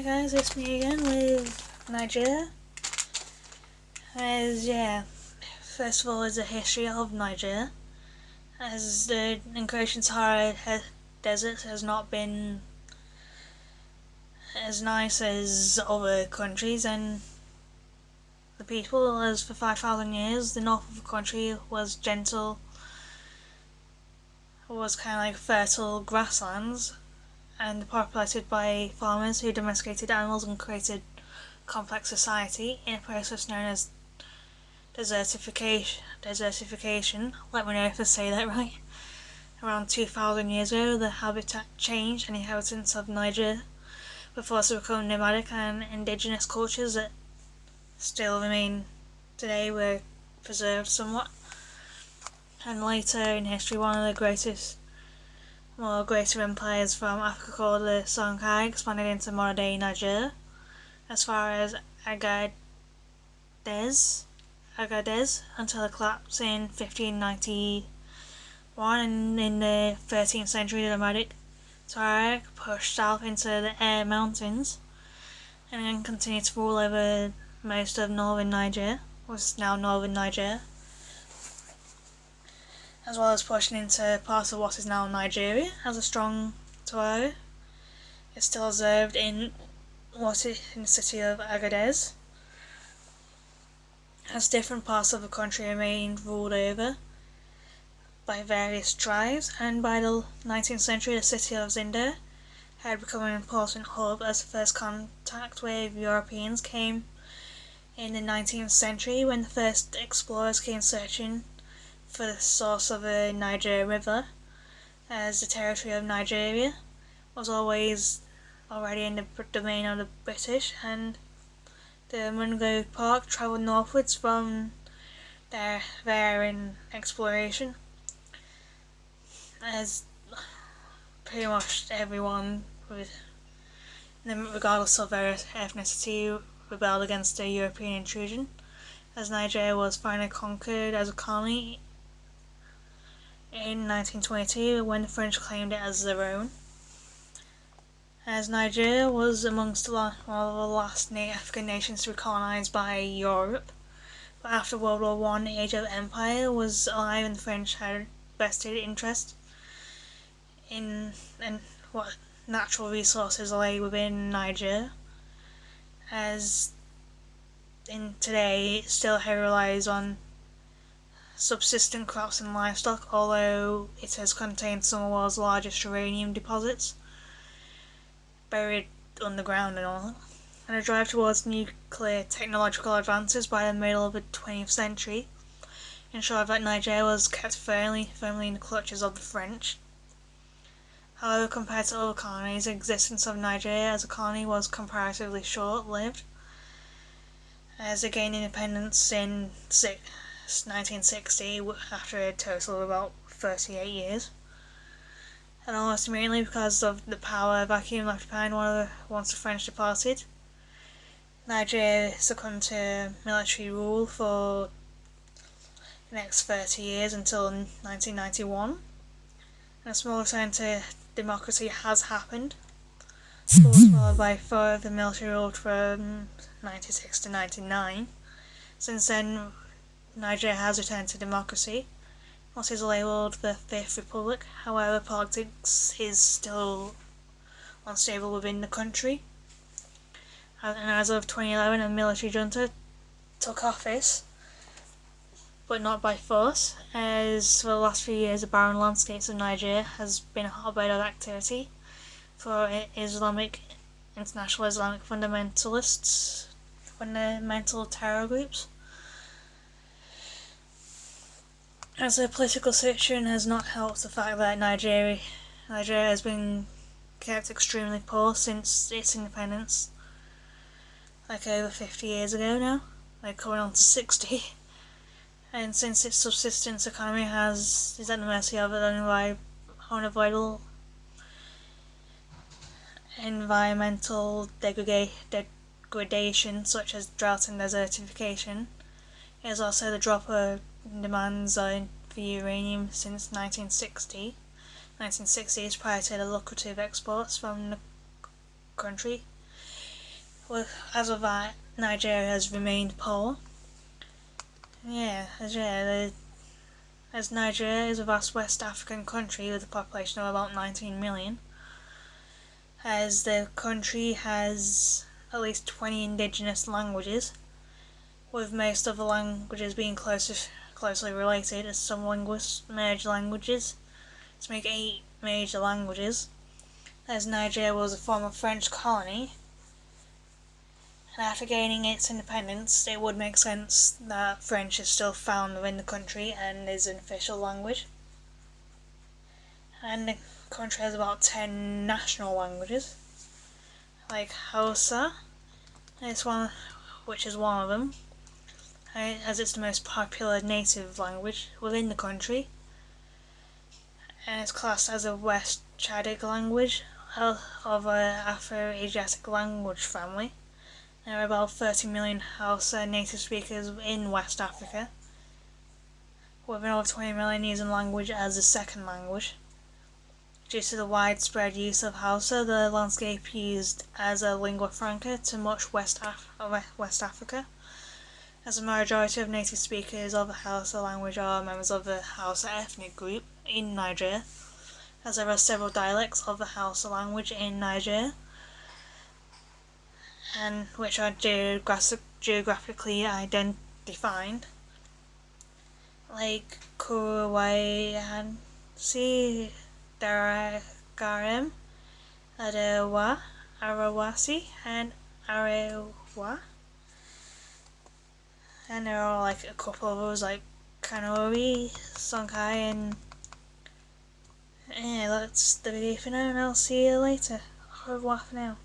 Hi guys, it's me again with Niger. First of all is the history of Niger. As the encroaching Sahara Desert has not been as nice as other countries, and the people, as for 5,000 years, the north of the country was gentle, was kind of like fertile grasslands, and populated by farmers who domesticated animals and created complex society in a process known as desertification. Let me know if I say that right. Around 2,000 years ago, the habitat changed, and the inhabitants of Niger were forced to become nomadic, and indigenous cultures that still remain today were preserved somewhat. And later in history, one of the greater empires from Africa, called the Songhai, expanded into modern-day Niger, as far as Agadez, until it collapsed in 1591, and in the 13th century the nomadic Tuareg pushed south into the Air Mountains, and then continued to rule over most of northern Niger, which is now northern Niger, as well as pushing into parts of what is now Nigeria. As a strong Tuareg is still observed in the city of Agadez, as different parts of the country remained ruled over by various tribes, and by the 19th century the city of Zinder had become an important hub, as the first contact with Europeans came in the 19th century when the first explorers came searching for the source of the Niger River, as the territory of Nigeria was always already in the domain of the British, and the Mungo Park travelled northwards from there in exploration, as pretty much everyone, regardless of their ethnicity, rebelled against the European intrusion, as Niger was finally conquered as a colony in 1922 when the French claimed it as their own. As Niger was amongst one of the last African nations to be colonised by Europe, but after World War I, the Age of Empire was alive, and the French had vested interest in what natural resources lay within Niger, as in today it still heavily relies on subsistent crops and livestock, although it has contained some of the world's largest uranium deposits buried underground and all, and a drive towards nuclear technological advances by the middle of the 20th century ensured that Niger was kept firmly in the clutches of the French. However, compared to other colonies, the existence of Niger as a colony was comparatively short-lived, as it gained independence in 1960 after a total of about 38 years. And almost immediately, because of the power vacuum left behind once the French departed, Niger succumbed to military rule for the next 30 years until 1991. And a small return to democracy has happened, followed by further military rule from 96 to 99. Since then, Niger has returned to democracy, what is labelled the Fifth Republic. However, politics is still unstable within the country, and as of 2011 a military junta took office, but not by force, as for the last few years the barren landscapes of Niger has been a hotbed of activity for international Islamic fundamental terror groups. As the political situation has not helped the fact that Nigeria has been kept extremely poor since its independence, like over 50 years ago now, like coming on to 60, and since its subsistence economy is at the mercy of unavoidable environmental degradation such as drought and desertification. It is also the drop of demand zone for uranium since 1960s, prior to the lucrative exports from the country, As of that, Nigeria has remained poor. As Nigeria is a vast West African country with a population of about 19 million, as the country has at least 20 indigenous languages, with most of the languages being closely related, as some linguists merge languages to make 8 major languages. As Nigeria was a former French colony, and after gaining its independence, it would make sense that French is still found within the country and is an official language. And the country has about 10 national languages, like Hausa, which is one of them, as it's the most popular native language within the country, and it's classed as a West Chadic language of an Afro-Asiatic language family. There are about 30 million Hausa native speakers in West Africa, with over 20 million using language as a second language. Due to the widespread use of Hausa, the landscape used as a lingua franca to much West Africa, as a majority of native speakers of the Hausa language are members of the Hausa ethnic group in Niger, as there are several dialects of the Hausa language in Niger, and which are geographically defined, like Kuruwayansi, Daragarem, Adewa, Arawasi, and Arewa. And there are like a couple of others like Kanori, Songhai, and yeah, that's the video for now, and I'll see you later. Au revoir for now.